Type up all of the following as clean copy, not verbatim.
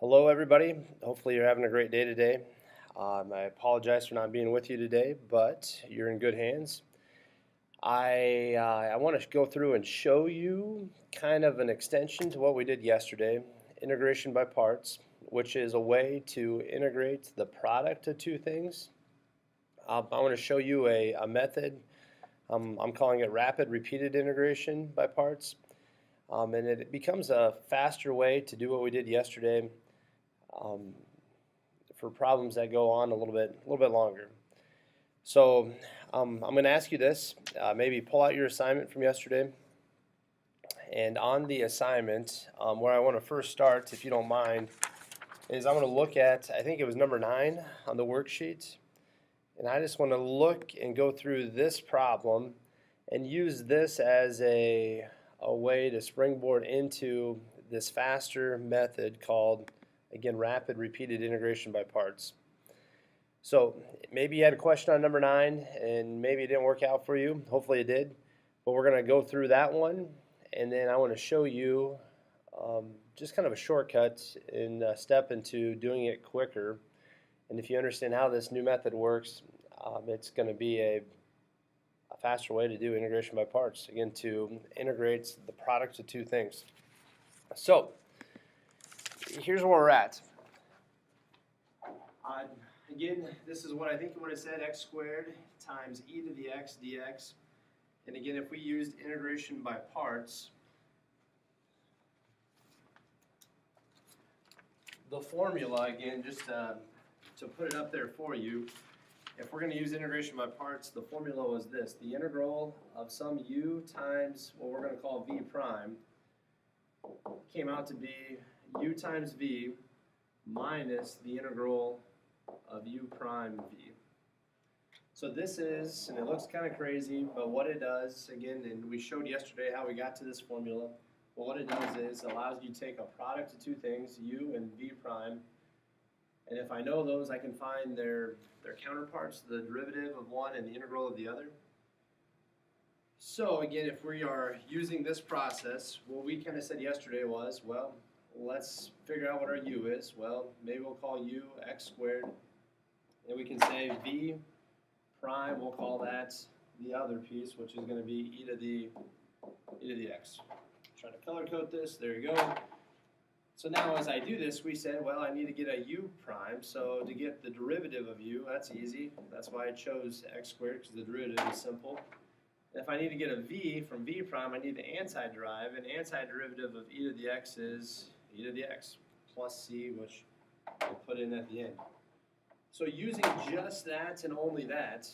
Hello, everybody. Hopefully, you're having a great day today. I apologize for not being with you today, but you're in good hands. I want to go through and show you kind of an extension to what we did yesterday, integration by parts, which is a way to integrate the product of two things. I want to show you a method. I'm calling it rapid repeated integration by parts. And it becomes a faster way to do what we did yesterday. Um, for problems that go on a little bit longer. So I'm going to ask you this. Maybe pull out your assignment from yesterday. And on the assignment, where I want to first start, if you don't mind, is I want to look at, I think it was number 9 on the worksheet. And I just want to look and go through this problem and use this as a way to springboard into this faster method called, again, rapid repeated integration by parts. So maybe you had a question on number 9 and maybe it didn't work out for you. Hopefully it did. But we're going to go through that one, and then I want to show you just kind of a shortcut and a step into doing it quicker. And if you understand how this new method works, it's going to be a faster way to do integration by parts. Again, to integrate the product of two things. So here's where we're at. Again, this is what I think it would have said, x squared times e to the x dx. And again, if we used integration by parts, the formula, again, just to put it up there for you, if we're going to use integration by parts, the formula was this. The integral of some u times what we're going to call v prime came out to be u times v minus the integral of u prime v. So this is, and it looks kind of crazy, but what it does, again, and we showed yesterday how we got to this formula, but what it does is it allows you to take a product of two things, u and v prime, and if I know those, I can find their counterparts, the derivative of one and the integral of the other. So again, if we are using this process, what we kind of said yesterday was, well, let's figure out what our u is. Well, maybe we'll call u x squared. And we can say v prime, we'll call that the other piece, which is going to be e to the x. Try to color code this. There you go. So now as I do this, we said, well, I need to get a u prime. So to get the derivative of u, that's easy. That's why I chose x squared, because the derivative is simple. And if I need to get a v from v prime, I need the antiderive. And antiderivative of e to the x is e to the x plus c, which we'll put in at the end. So using just that and only that,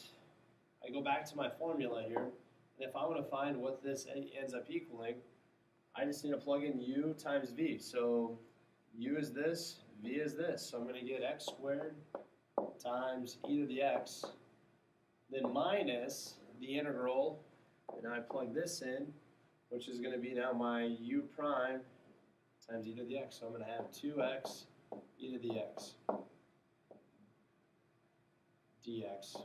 I go back to my formula here. And if I want to find what this ends up equaling, I just need to plug in u times v. So u is this, v is this. So I'm going to get x squared times e to the x, then minus the integral, and I plug this in, which is going to be now my u prime times e to the x. So I'm going to have 2x e to the x dx.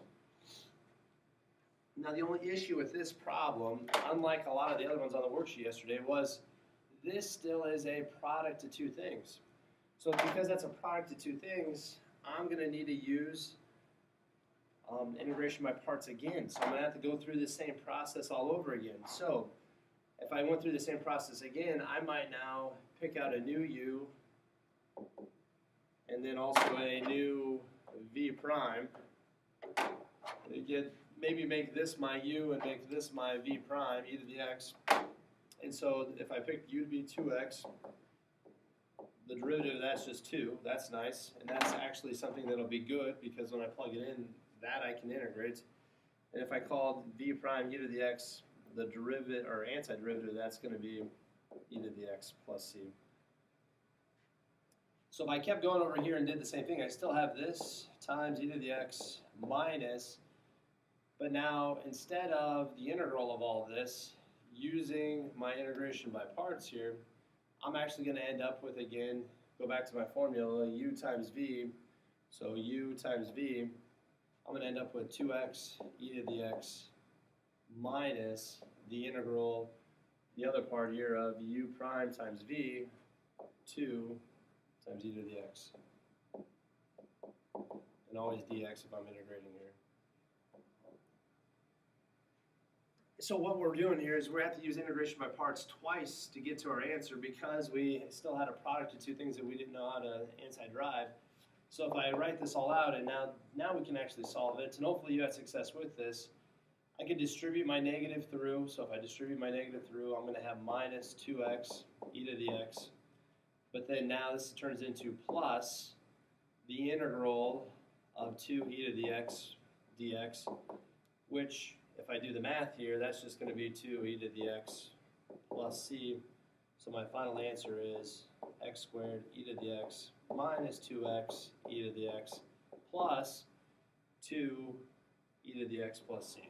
Now the only issue with this problem, unlike a lot of the other ones on the worksheet yesterday, was this still is a product of two things. So because that's a product of two things, I'm going to need to use integration by parts again. So I'm going to have to go through the same process all over again. So if I went through the same process again, I might now pick out a new u and then also a new v prime. Again, maybe make this my u and make this my v prime, e to the x. And so if I pick u to be 2x, the derivative of that's just 2. That's nice. And that's actually something that'll be good because when I plug it in, that I can integrate. And if I called v prime e to the x, the derivative or antiderivative, that's going to be e to the x plus c. So if I kept going over here and did the same thing, I still have this times e to the x minus, but now instead of the integral of all of this, using my integration by parts here, I'm actually going to end up with, again, go back to my formula, u times v. So u times v, I'm going to end up with 2x e to the x minus the integral, the other part here of u prime times v, 2 times e to the x. And always dx if I'm integrating here. So what we're doing here is we have to use integration by parts twice to get to our answer because we still had a product of two things that we didn't know how to anti-derive. So if I write this all out, and now we can actually solve it, and hopefully you had success with this, I can distribute my negative through. So if I distribute my negative through, I'm going to have minus 2x e to the x. But then now this turns into plus the integral of 2 e to the x dx, which, if I do the math here, that's just going to be 2 e to the x plus c. So my final answer is x squared e to the x minus 2x e to the x plus 2 e to the x plus c.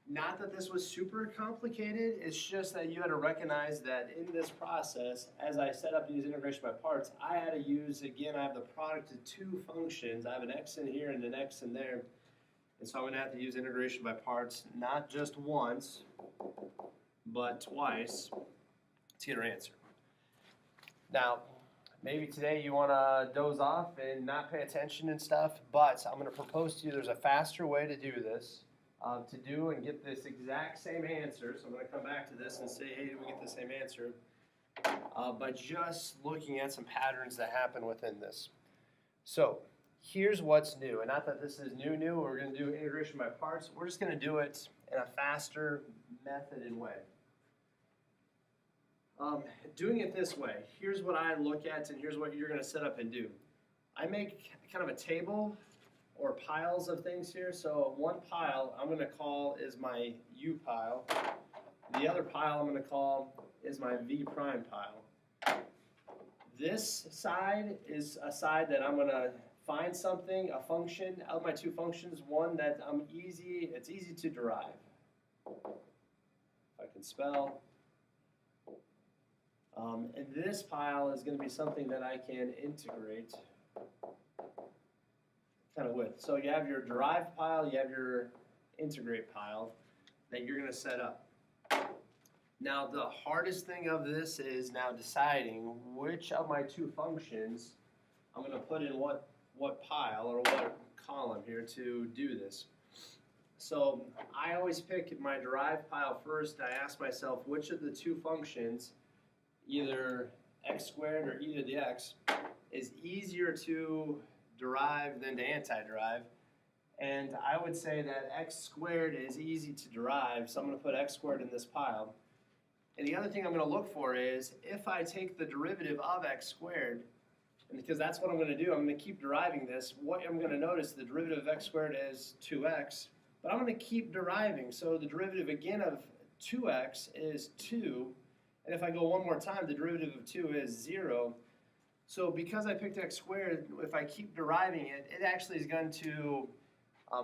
Not that this was super complicated, it's just that you had to recognize that in this process, as I set up these integration by parts, I had to use, again, I have the product of two functions. I have an x in here and an x in there. And so I'm going to have to use integration by parts, not just once, but twice to get our answer. Now, maybe today you want to doze off and not pay attention and stuff, but I'm going to propose to you there's a faster way to do this. To do and get this exact same answer. So I'm going to come back to this and say, hey, did we get the same answer? By just looking at some patterns that happen within this. So here's what's new. And not that this is new, we're going to do integration by parts. We're just going to do it in a faster method and way. Doing it this way, here's what I look at and here's what you're going to set up and do. I make kind of a table or piles of things here. So one pile I'm going to call is my U pile. The other pile I'm going to call is my V prime pile. This side is a side that I'm going to find something, a function, out of my two functions, one that it's easy to derive. If I can spell. And this pile is going to be something that I can integrate kind of with. So you have your derived pile, you have your integrate pile that you're going to set up. Now the hardest thing of this is now deciding which of my two functions I'm going to put in what pile or what column here to do this. So I always pick my derived pile first. I ask myself which of the two functions, either x squared or e to the x, is easier to derive than to anti-derive. And I would say that x squared is easy to derive, so I'm going to put x squared in this pile. And the other thing I'm going to look for is if I take the derivative of x squared, and because that's what I'm going to do, I'm going to keep deriving this. What I'm going to notice, the derivative of x squared is 2x, but I'm going to keep deriving. So the derivative again of 2x is 2, and if I go one more time, the derivative of 2 is 0. So because I picked x squared, if I keep deriving it, it actually is going to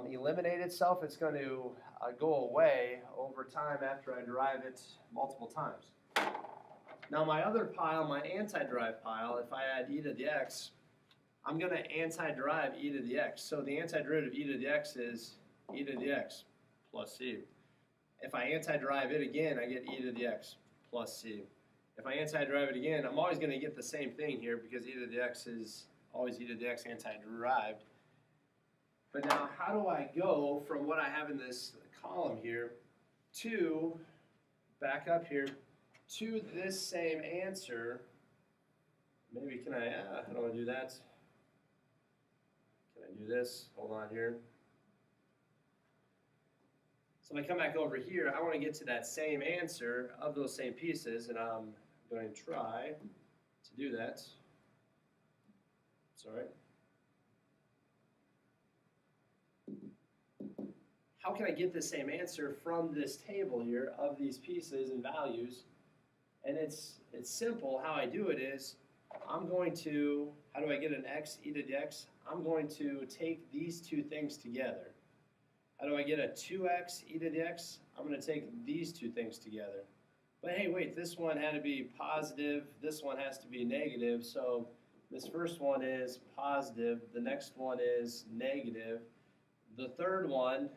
eliminate itself. It's going to go away over time after I derive it multiple times. Now my other pile, my anti-derive pile, if I add e to the x, I'm going to anti-derive e to the x. So the antiderivative e to the x is e to the x plus c. If I anti-derive it again, I get e to the x plus c. If I anti-derive it again, I'm always going to get the same thing here because e to the x is always e to the x anti-derived. But now how do I go from what I have in this column here to, back up here, to this same answer? Maybe can I don't want to do that. Can I do this? Hold on here. So if I come back over here, I want to get to that same answer of those same pieces, and I'm going to try to do that. It's all right. How can I get the same answer from this table here of these pieces and values? And it's simple. How I do it is I'm going to, how do I get an x e to the x? I'm going to take these two things together. How do I get a 2x e to the x? I'm going to take these two things together. But hey, wait, this one had to be positive, this one has to be negative, so this first one is positive, the next one is negative. The third one,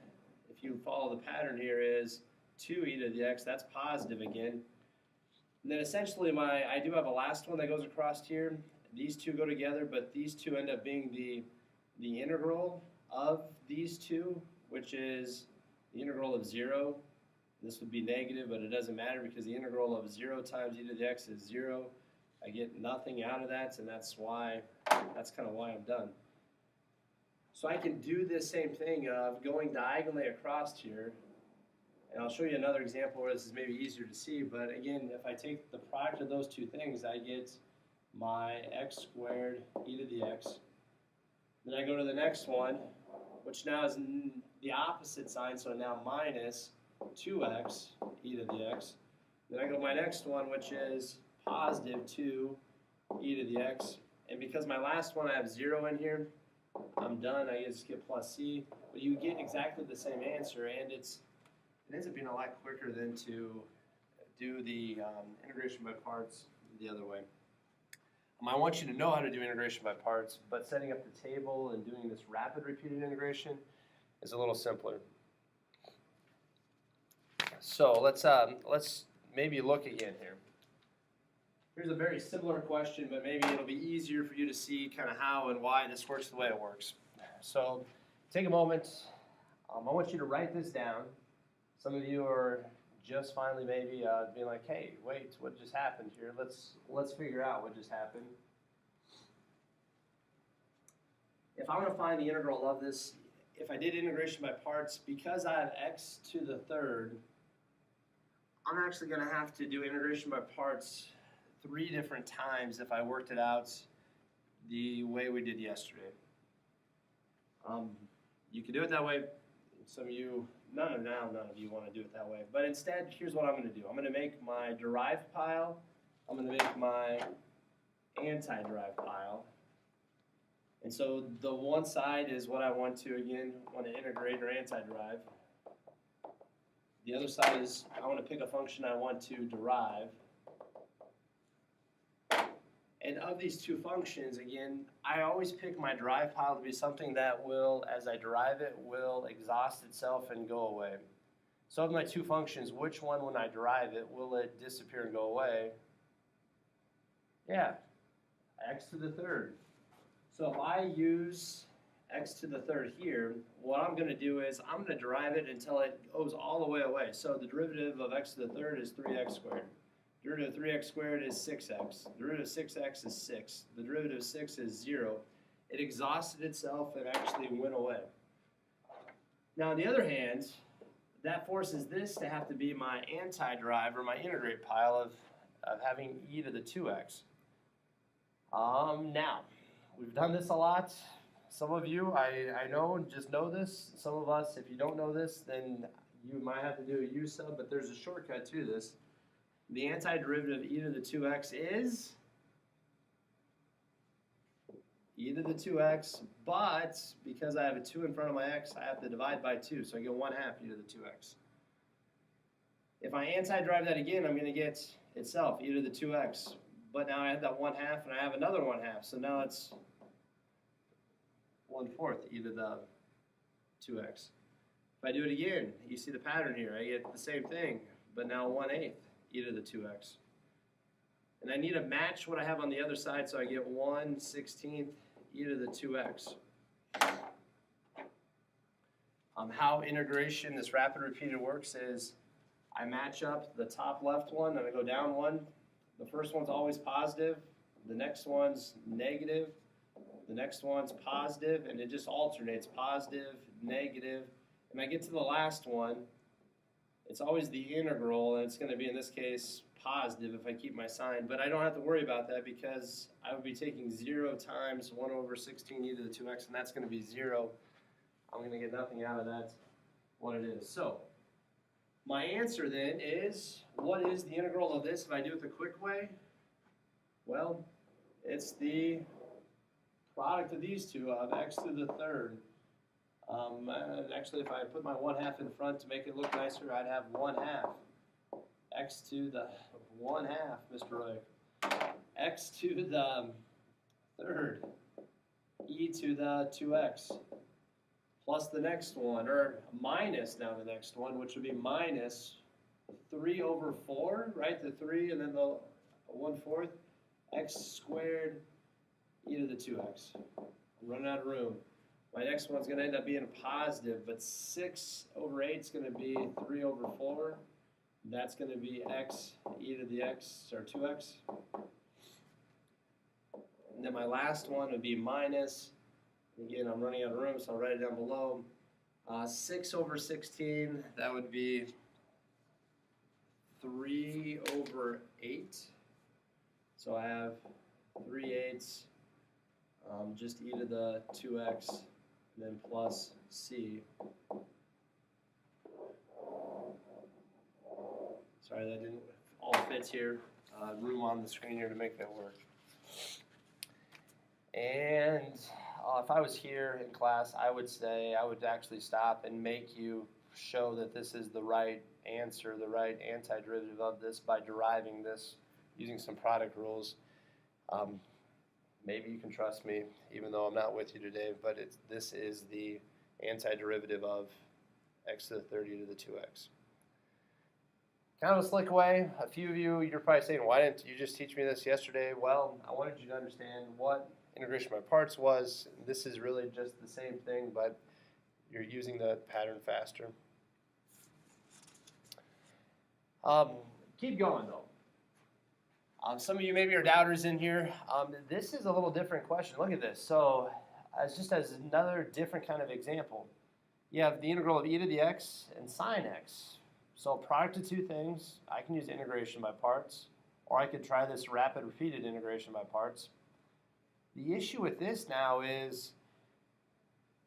if you follow the pattern here, is 2 e to the x, that's positive again. And then essentially I do have a last one that goes across here. These two go together, but these two end up being the integral of these two, which is the integral of 0. This would be negative, but it doesn't matter because the integral of 0 times e to the x is 0. I get nothing out of that, and that's kind of why I'm done. So I can do this same thing of going diagonally across here, and I'll show you another example where this is maybe easier to see, but again, if I take the product of those two things, I get my x squared e to the x. Then I go to the next one, which now is the opposite sign, so now minus 2x e to the x. Then I go to my next one, which is positive 2 e to the x. And because my last one I have 0 in here, I'm done. I just get plus c. But you get exactly the same answer, and it ends up being a lot quicker than to do the integration by parts the other way. I want you to know how to do integration by parts, but setting up the table and doing this rapid repeated integration is a little simpler. So let's maybe look again here. Here's a very similar question, but maybe it'll be easier for you to see kind of how and why this works the way it works. So take a moment. I want you to write this down. Some of you are just finally maybe being like, hey, wait, what just happened here? Let's figure out what just happened. If I want to find the integral of this, if I did integration by parts, because I have x to the third, I'm actually going to have to do integration by parts 3 different times if I worked it out the way we did yesterday. You can do it that way. Some of you, none of you want to do it that way. But instead, here's what I'm going to do. I'm going to make my derived pile. I'm going to make my anti-derived pile. And so the one side is what I want to integrate or anti-derive. The other side is I want to pick a function I want to derive. And of these two functions, again, I always pick my derive pile to be something that will, as I derive it, will exhaust itself and go away. So of my two functions, which one, when I derive it, will it disappear and go away? Yeah, x to the third. So if I use x to the third here, what I'm going to do is I'm going to derive it until it goes all the way away. So the derivative of x to the third is 3x squared. Derivative of 3x squared is 6x. Derivative of 6x is 6. The derivative of 6 is 0. It exhausted itself and actually went away. Now on the other hand, that forces this to have to be my anti-derive or my integrate pile of having e to the 2x. Now, we've done this a lot. Some of you, I know, just know this. Some of us, if you don't know this, then you might have to do a u sub, but there's a shortcut to this. The antiderivative of e to the 2x is e to the 2x, but because I have a 2 in front of my x, I have to divide by 2, so I get 1/2 e to the 2x. If I antiderive that again, I'm going to get itself, e to the 2x, but now I have that 1/2 and I have another 1/2, so now it's 1/4 e to the 2x. If I do it again, you see the pattern here. I get the same thing, but now 1/8 e to the 2x. And I need to match what I have on the other side, so I get 1/16 e to the 2x. How integration, this rapid repeated, works is I match up the top left one and I go down one. The first one's always positive, the next one's negative, the next one's positive, and it just alternates positive, negative. And I get to the last one, it's always the integral, and it's going to be, in this case, positive if I keep my sign. But I don't have to worry about that because I would be taking 0 times 1/16 e to the 2x, and that's going to be 0. I'm going to get nothing out of that, what it is. So my answer then is, what is the integral of this if I do it the quick way? Well, it's the product of these two, of x to the third. Actually, if I put my 1/2 in front to make it look nicer, I'd have 1/2. X to the 1/2, Mr. Roy. X to the third. E to the 2x. Plus the next one, or minus now the next one, which would be minus 3 over 4, right? The 3 and then the 1/4, x squared e to the 2x. I'm running out of room. My next one's going to end up being a positive, but 6 over 8 is going to be 3 over 4. That's going to be x e to the x, or 2x. And then my last one would be minus, again, I'm running out of room, so I'll write it down below. 6 over 16, that would be 3 over 8. So I have 3/8, just e to the 2x, and then plus c. Sorry, that didn't all fit here. Room on the screen here to make that work. And if I was here in class, I would actually stop and make you show that this is the right answer, the right antiderivative of this by deriving this using some product rules. Maybe you can trust me, even though I'm not with you today, but this is the antiderivative of x to the 30 to the 2x. Kind of a slick way. A few of you, you're probably saying, why didn't you just teach me this yesterday? Well, I wanted you to understand what integration by parts was. This is really just the same thing, but you're using the pattern faster. Keep going, though. Some of you maybe are doubters in here. This is a little different question. Look at this. So just as another different kind of example, you have the integral of e to the x and sine x. So product of two things, I can use integration by parts, or I could try this rapid repeated integration by parts. The issue with this now is,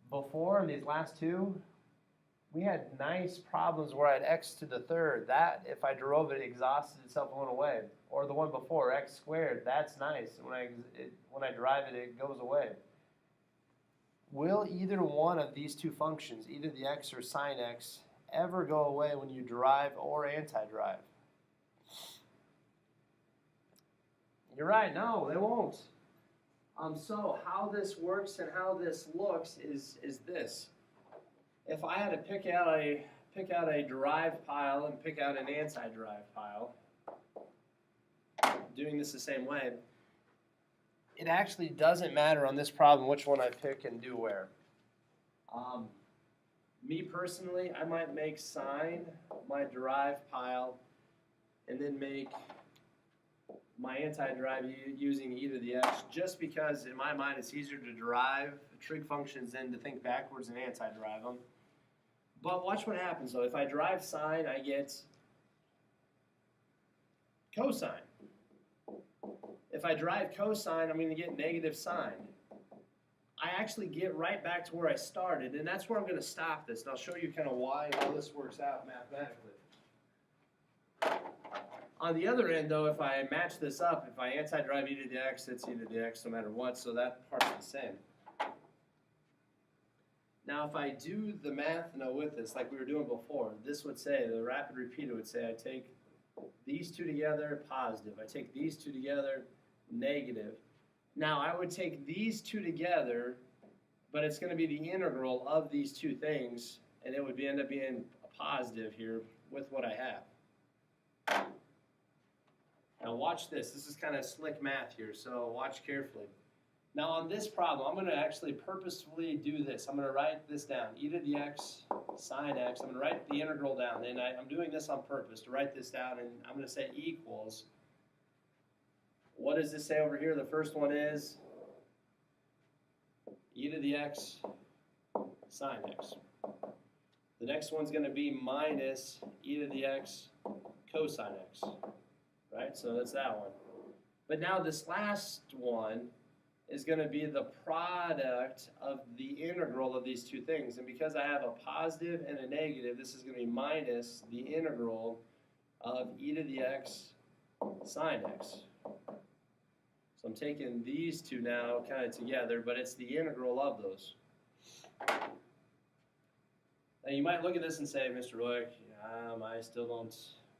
before in these last two, we had nice problems where I had x to the third. That, if I drove it, exhausted itself and went away. Or the one before, x squared, that's nice. When I derive it, it goes away. Will either one of these two functions, e to the x or sine x, ever go away when you derive or anti-derive? You're right, no, they won't. So how this works and how this looks is this. If I had to pick out a derived pile and pick out an anti-derived pile, doing this the same way, it actually doesn't matter on this problem which one I pick and do where. Me personally, I might make sine my derived pile and then make my anti-derive using e to the x, just because in my mind it's easier to derive trig functions than to think backwards and anti-derive them. But watch what happens though. If I derive sine, I get cosine. If I derive cosine, I'm going to get negative sine. I actually get right back to where I started, and that's where I'm going to stop this. And I'll show you kind of how this works out mathematically. On the other end, though, if I match this up, if I anti-derive e to the x, it's e to the x no matter what, so that part's the same. Now, if I do the math with this, like we were doing before, this would say, the rapid repeater would say, I take these two together, positive. I take these two together, negative. Now, I would take these two together, but it's going to be the integral of these two things, and it would end up being a positive here with what I have. Now watch this. This is kind of slick math here, so watch carefully. Now on this problem, I'm going to actually purposefully do this. I'm going to write this down, e to the x sine x. I'm going to write the integral down, and I'm doing this on purpose to write this down, and I'm going to say equals. What does this say over here? The first one is e to the x sine x. The next one's going to be minus e to the x cosine x. Right, so that's that one. But now this last one is going to be the product of the integral of these two things. And because I have a positive and a negative, this is going to be minus the integral of e to the x sine x. So I'm taking these two now kind of together, but it's the integral of those. Now you might look at this and say, Mr. Roy, I still don't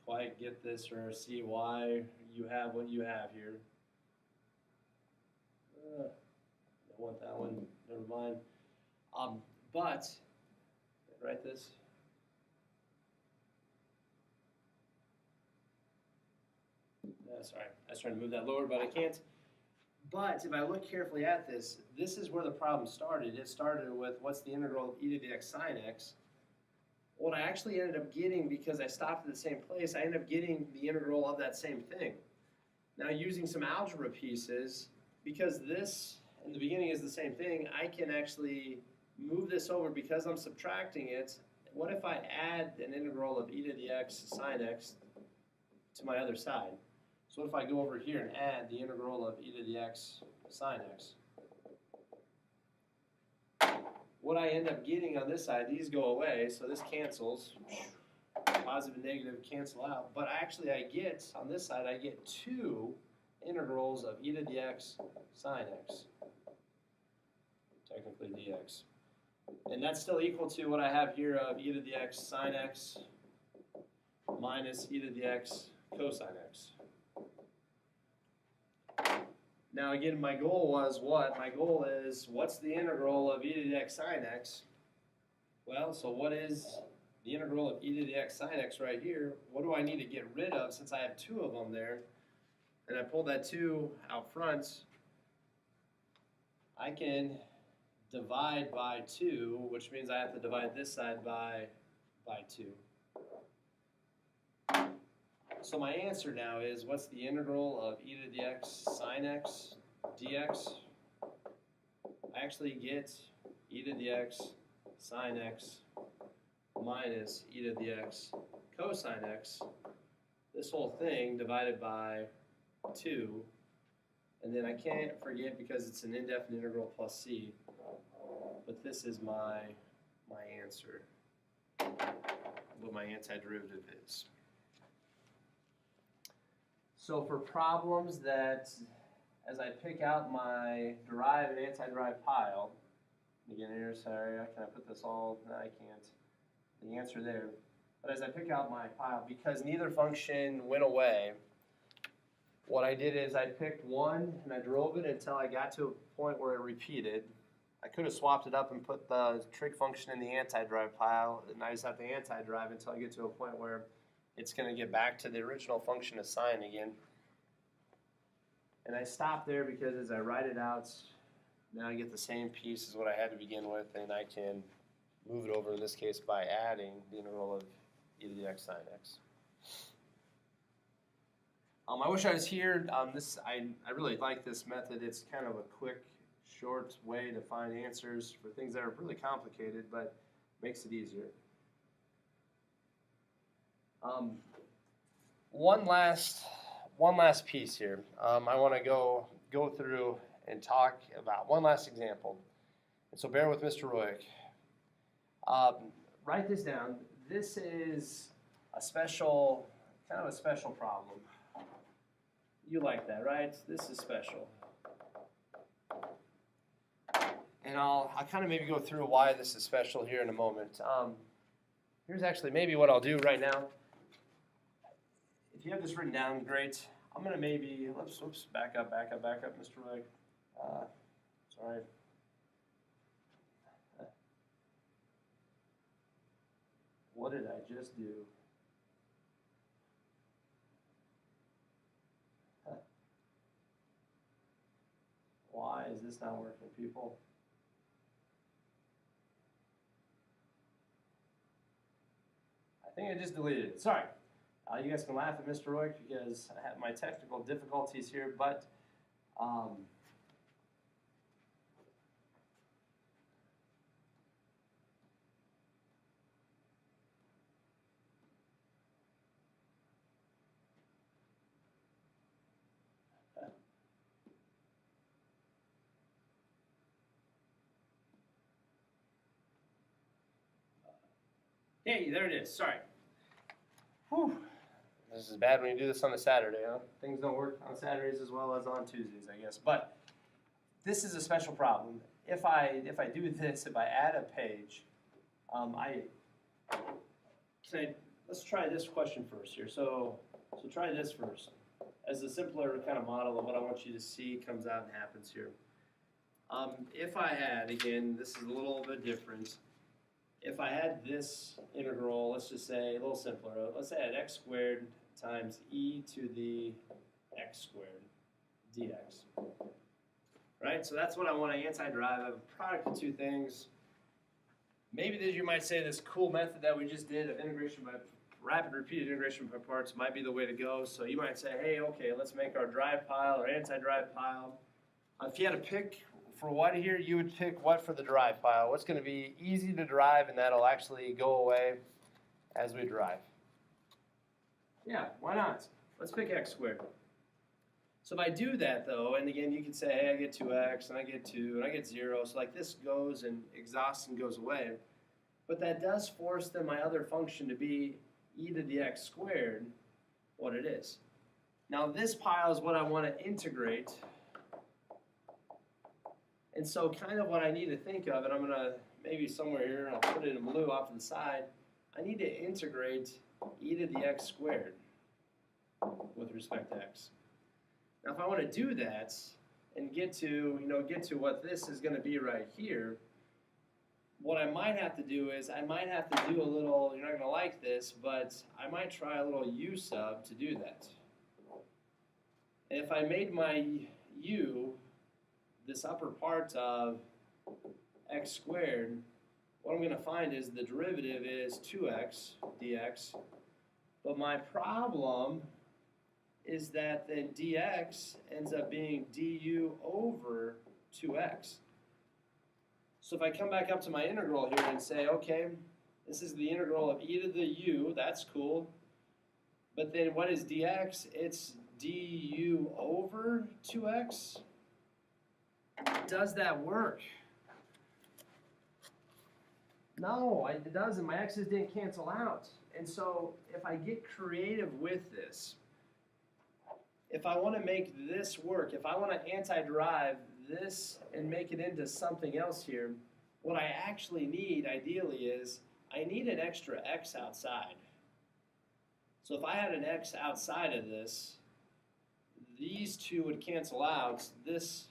quite get this or see why you have what you have here. Don't want that one, never mind. But, write this. Sorry, I was trying to move that lower, but I can't. But if I look carefully at this, this is where the problem started. It started with what's the integral of e to the x sine x. What I actually ended up getting, because I stopped at the same place, I ended up getting the integral of that same thing. Now using some algebra pieces, because this in the beginning is the same thing, I can actually move this over because I'm subtracting it. What if I add an integral of e to the x sine x to my other side? So what if I go over here and add the integral of e to the x sine x? What I end up getting on this side, these go away, so this cancels. Positive and negative cancel out. But actually I get, on this side, I get two integrals of e to the x sine x. Technically dx. And that's still equal to what I have here of e to the x sine x minus e to the x cosine x. Now again, my goal was what? My goal is, what's the integral of e to the x sine x? Well, so what is the integral of e to the x sine x right here? What do I need to get rid of since I have two of them there? And I pulled that 2 out front. I can divide by 2, which means I have to divide this side by 2. So my answer now is, what's the integral of e to the x sine x dx? I actually get e to the x sine x minus e to the x cosine x, this whole thing divided by 2, and then I can't forget, because it's an indefinite integral plus c, but this is my answer, what my antiderivative is. So for problems that, as I pick out my derived and antiderived pile, again here, sorry, can I put this all? No, I can't. The answer there. But as I pick out my pile, because neither function went away, what I did is I picked one and I drove it until I got to a point where it repeated. I could have swapped it up and put the trig function in the antiderived pile, and I just have to antiderive until I get to a point where it's going to get back to the original function of sine again. And I stop there because as I write it out, now I get the same piece as what I had to begin with, and I can move it over in this case by adding the integral of e to the x sine x. I wish I was here. I really like this method. It's kind of a quick, short way to find answers for things that are really complicated, but makes it easier. One last piece here. I want to go through and talk about one last example. And so bear with Mr. Royek. Write this down. This is a special, kind of a special problem. You like that, right? This is special. And I'll kind of maybe go through why this is special here in a moment. Here's actually maybe what I'll do right now. If you have this written down, great. I'm going to maybe, whoops, back up, Mr. Roy. Sorry. What did I just do? Why is this not working, people? I think I just deleted it. Sorry. You guys can laugh at Mr. Roy because I have my technical difficulties here, but hey, there it is. Sorry. Whew. This is bad when you do this on a Saturday, huh? Things don't work on Saturdays as well as on Tuesdays, I guess. But this is a special problem. If I do this, if I add a page, let's try this question first here. So try this first. As a simpler kind of model of what I want you to see comes out and happens here. If I had, again, this is a little bit different. If I had this integral, let's just say a little simpler. Let's say I had x squared times e to the x squared dx. Right, so that's what I want to anti-derive. I have a product of two things. Maybe you might say this cool method that we just did of integration by rapid repeated integration by parts might be the way to go. So you might say, hey, okay, let's make our drive pile or anti-drive pile. If you had to pick for what here, you would pick what for the drive pile? What's going to be easy to drive and that'll actually go away as we drive? Yeah, why not? Let's pick x squared. So if I do that though, and again you can say, hey, I get 2x, and I get 2, and I get 0, so like this goes and exhausts and goes away. But that does force then my other function to be e to the x squared, what it is. Now this pile is what I want to integrate. And so kind of what I need to think of, and I'm going to maybe somewhere here, and I'll put it in blue off to the side, I need to integrate e to the x squared with respect to x. Now if I want to do that and get to what this is going to be right here, what I might have to do is I might have to do a little, you're not going to like this, but I might try a little u sub to do that. And if I made my u this upper part of x squared, what I'm going to find is the derivative is 2x dx, but my problem is that then dx ends up being du over 2x. So if I come back up to my integral here and say, okay, this is the integral of e to the u, that's cool, but then what is dx? It's du over 2x. Does that work? No, it doesn't. My x's didn't cancel out. And so if I get creative with this, if I want to make this work, if I want to anti-derive this and make it into something else here, what I actually need ideally is I need an extra x outside. So if I had an x outside of this, these two would cancel out. This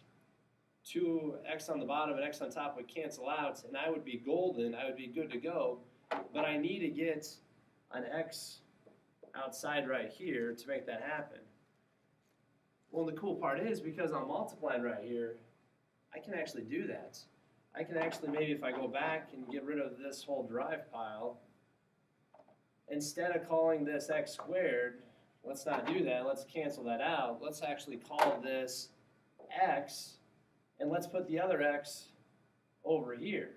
2x on the bottom and x on top would cancel out, and I would be golden. I would be good to go. But I need to get an x outside right here to make that happen. Well, the cool part is because I'm multiplying right here, I can actually do that. I can actually maybe if I go back and get rid of this whole drive pile, instead of calling this x squared, let's not do that. Let's cancel that out. Let's actually call this x, and let's put the other x over here.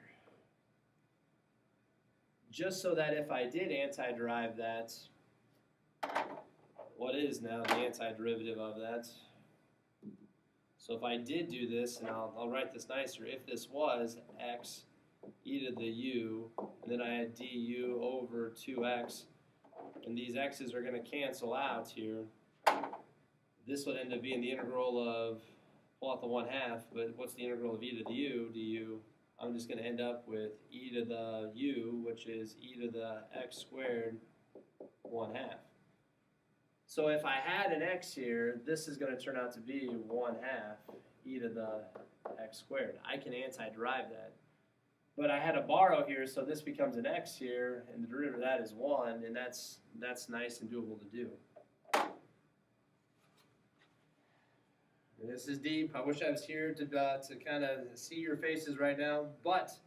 Just so that if I did anti-derive that, what is now the antiderivative of that? So if I did do this, and I'll write this nicer, if this was x e to the u, and then I had du over 2x, and these x's are going to cancel out here, this would end up being the integral of, pull out the 1/2, but what's the integral of e to the u, du? I'm just going to end up with e to the u, which is e to the x squared 1/2. So if I had an x here, this is going to turn out to be 1/2 e to the x squared. I can anti-derive that. But I had to borrow here, so this becomes an x here, and the derivative of that is 1, and that's nice and doable to do. And this is deep. I wish I was here to kind of see your faces right now, but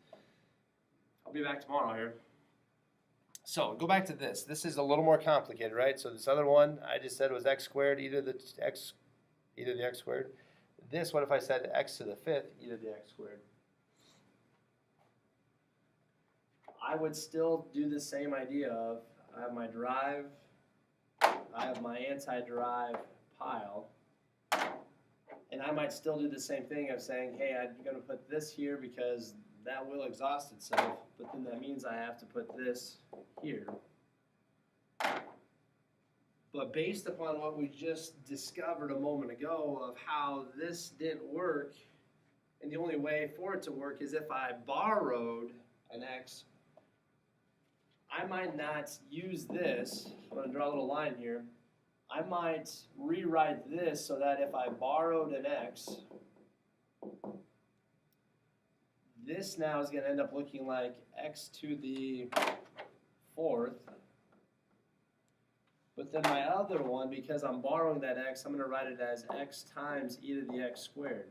I'll be back tomorrow here. So go back to this. This is a little more complicated, right? So this other one I just said was x squared e to the x squared. This, what if I said x to the 5th e to the x squared? I would still do the same idea of I have my drive, I have my anti-derive pile, and I might still do the same thing of saying, hey, I'm going to put this here because that will exhaust itself, but then that means I have to put this here. But based upon what we just discovered a moment ago of how this didn't work, and the only way for it to work is if I borrowed an x, I might not use this. I'm going to draw a little line here. I might rewrite this so that if I borrowed an x, this now is going to end up looking like x to the 4th. But then my other one, because I'm borrowing that x, I'm going to write it as x times e to the x squared.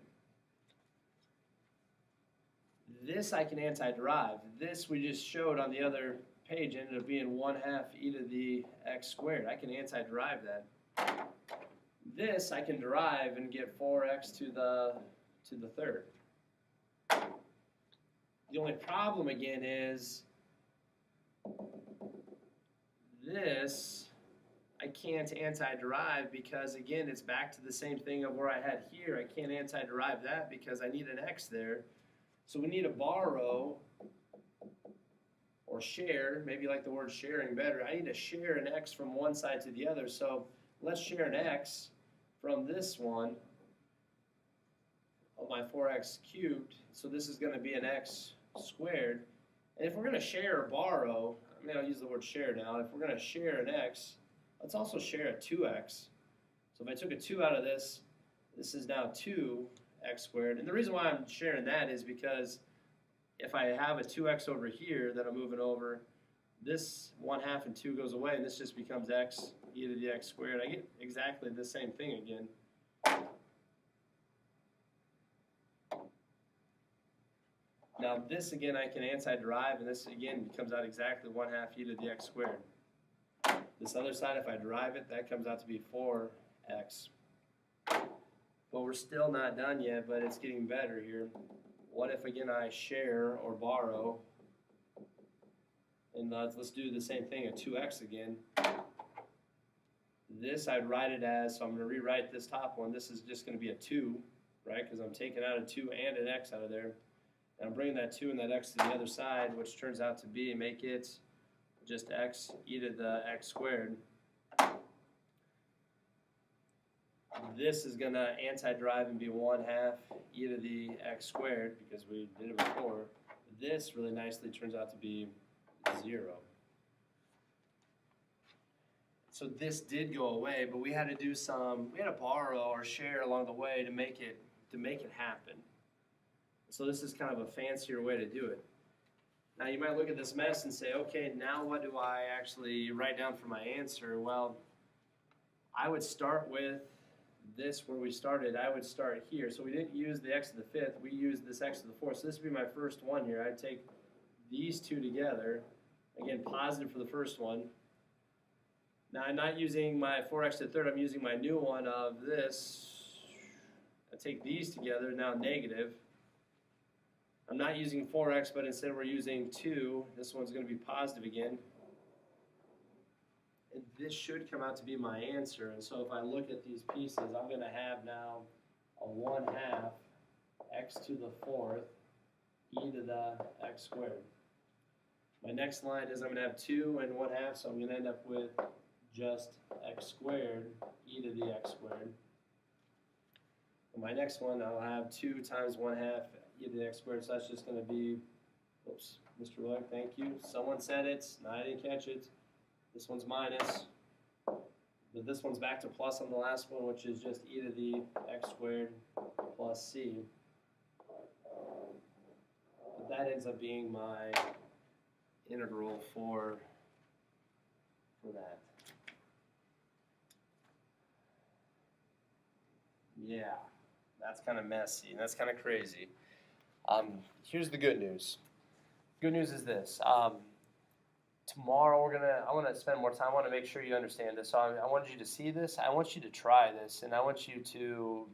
This I can antiderive. This we just showed on the other page ended up being 1/2 e to the x squared. I can antiderive that. This I can derive and get 4x to the third. The only problem again is this I can't antiderive because again it's back to the same thing of where I had here. I can't antiderive that because I need an x there. So we need to borrow or share, maybe you like the word sharing better. I need to share an x from one side to the other. So let's share an x from this one of my 4x cubed. So this is going to be an x squared. And if we're going to share or borrow, I'll use the word share now. If we're going to share an x, let's also share a 2x. So if I took a 2 out of this, this is now 2x squared. And the reason why I'm sharing that is because if I have a 2x over here that I'm moving over, this 1/2 and 2 goes away, and this just becomes x e to the x squared. I get exactly the same thing again. Now this again I can antiderive, and this again becomes out exactly 1/2 e to the x squared. This other side, if I derive it, that comes out to be 4x. But we're still not done yet, but it's getting better here. What if again I share or borrow, and let's do the same thing, a 2x again. This I'd write it as, so I'm going to rewrite this top one, this is just going to be a 2, right, because I'm taking out a 2 and an x out of there. And I'm bringing that 2 and that x to the other side, which turns out to be, make it just x e to the x squared. This is going to antiderive and be 1/2 e to the x squared because we did it before. This really nicely turns out to be 0. So this did go away, but we had to do we had to borrow or share along the way to make it happen. So this is kind of a fancier way to do it. Now you might look at this mess and say, okay, now what do I actually write down for my answer? Well, I would start with this where we started. I would start here. So we didn't use the x to the 5th. We used this x to the 4th. So this would be my first one here. I'd take these two together. Again, positive for the first one. Now I'm not using my 4x to the 3rd. I'm using my new one of this. I take these together, now negative. I'm not using 4x, but instead we're using 2. This one's going to be positive again. And this should come out to be my answer. And so if I look at these pieces, I'm going to have now a 1/2 x to the 4th e to the x squared. My next line is I'm going to have 2 and 1/2, so I'm going to end up with just x squared e to the x squared. And my next one, I'll have 2 times 1/2 e to the x squared, so that's just going to be, oops, Mr. Willick, thank you. Someone said it, no, I didn't catch it. This one's minus, but this one's back to plus on the last one, which is just e to the x squared plus c. But that ends up being my integral for that. Yeah, that's kind of messy, and that's kind of crazy. Here's the good news. Good news is this. Tomorrow I want to spend more time. I want to make sure you understand this. So I want you to see this. I want you to try this, and I want you to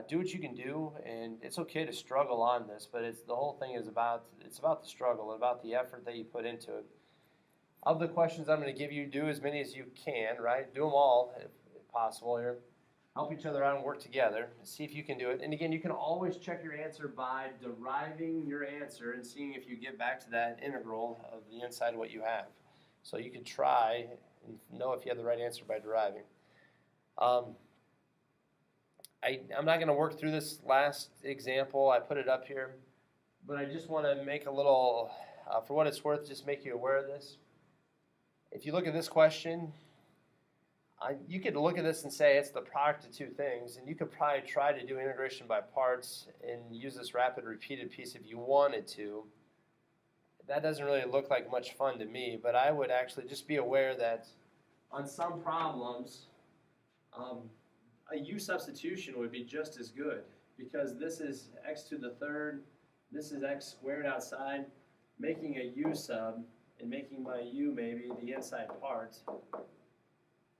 do what you can do. And it's okay to struggle on this, but the whole thing is about the struggle, about the effort that you put into it. Of the questions I'm going to give you, do as many as you can. Right? Do them all if possible here. Help each other out and work together. See if you can do it. And again, you can always check your answer by deriving your answer and seeing if you get back to that integral of the inside of what you have. So you could try and know if you have the right answer by deriving. I'm not going to work through this last example. I put it up here. But I just want to make a little, for what it's worth, just make you aware of this. If you look at this question, you could look at this and say it's the product of two things, and you could probably try to do integration by parts and use this rapid repeated piece if you wanted to. That doesn't really look like much fun to me, but I would actually just be aware that on some problems, a u substitution would be just as good, because this is x to the third, this is x squared outside. Making a u sub and making my u maybe the inside part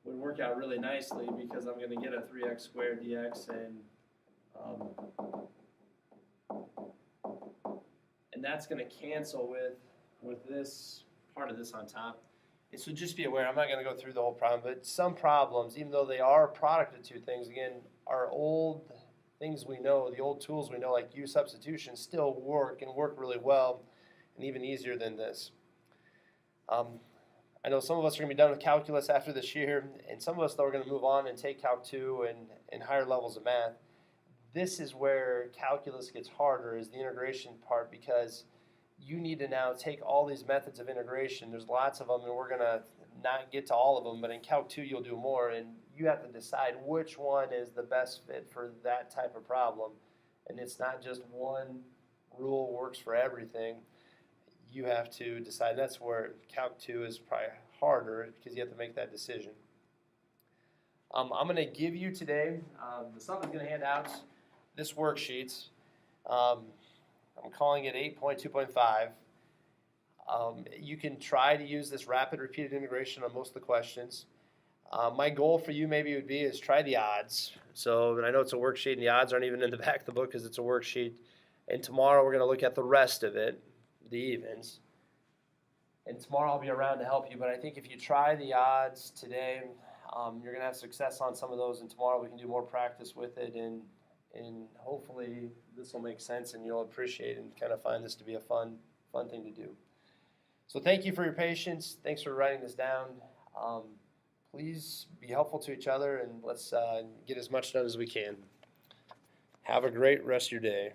would work out really nicely, because I'm going to get a 3x squared dx, and that's going to cancel with this part of this on top. And so just be aware, I'm not going to go through the whole problem, but some problems, even though they are a product of two things, again, our old things we know, the old tools we know, like u substitution, still work and work really well, and even easier than this. I know some of us are going to be done with calculus after this year, and some of us, though, are going to move on and take Calc 2 and higher levels of math. This is where calculus gets harder, is the integration part, because you need to now take all these methods of integration. There's lots of them, and we're going to not get to all of them, but in Calc 2 you'll do more, and you have to decide which one is the best fit for that type of problem. And it's not just one rule works for everything. You have to decide. That's where Calc 2 is probably harder, because you have to make that decision. I'm going to give you today, the stuff is going to hand out this worksheet. I'm calling it 8.2.5. You can try to use this rapid repeated integration on most of the questions. My goal for you maybe would be is try the odds. So, and I know it's a worksheet, and the odds aren't even in the back of the book because it's a worksheet. And tomorrow we're going to look at the rest of it, the evens. And tomorrow I'll be around to help you. But I think if you try the odds today, you're going to have success on some of those. And tomorrow we can do more practice with it. And hopefully this will make sense and you'll appreciate and kind of find this to be a fun thing to do. So thank you for your patience. Thanks for writing this down. Please be helpful to each other, and let's get as much done as we can. Have a great rest of your day.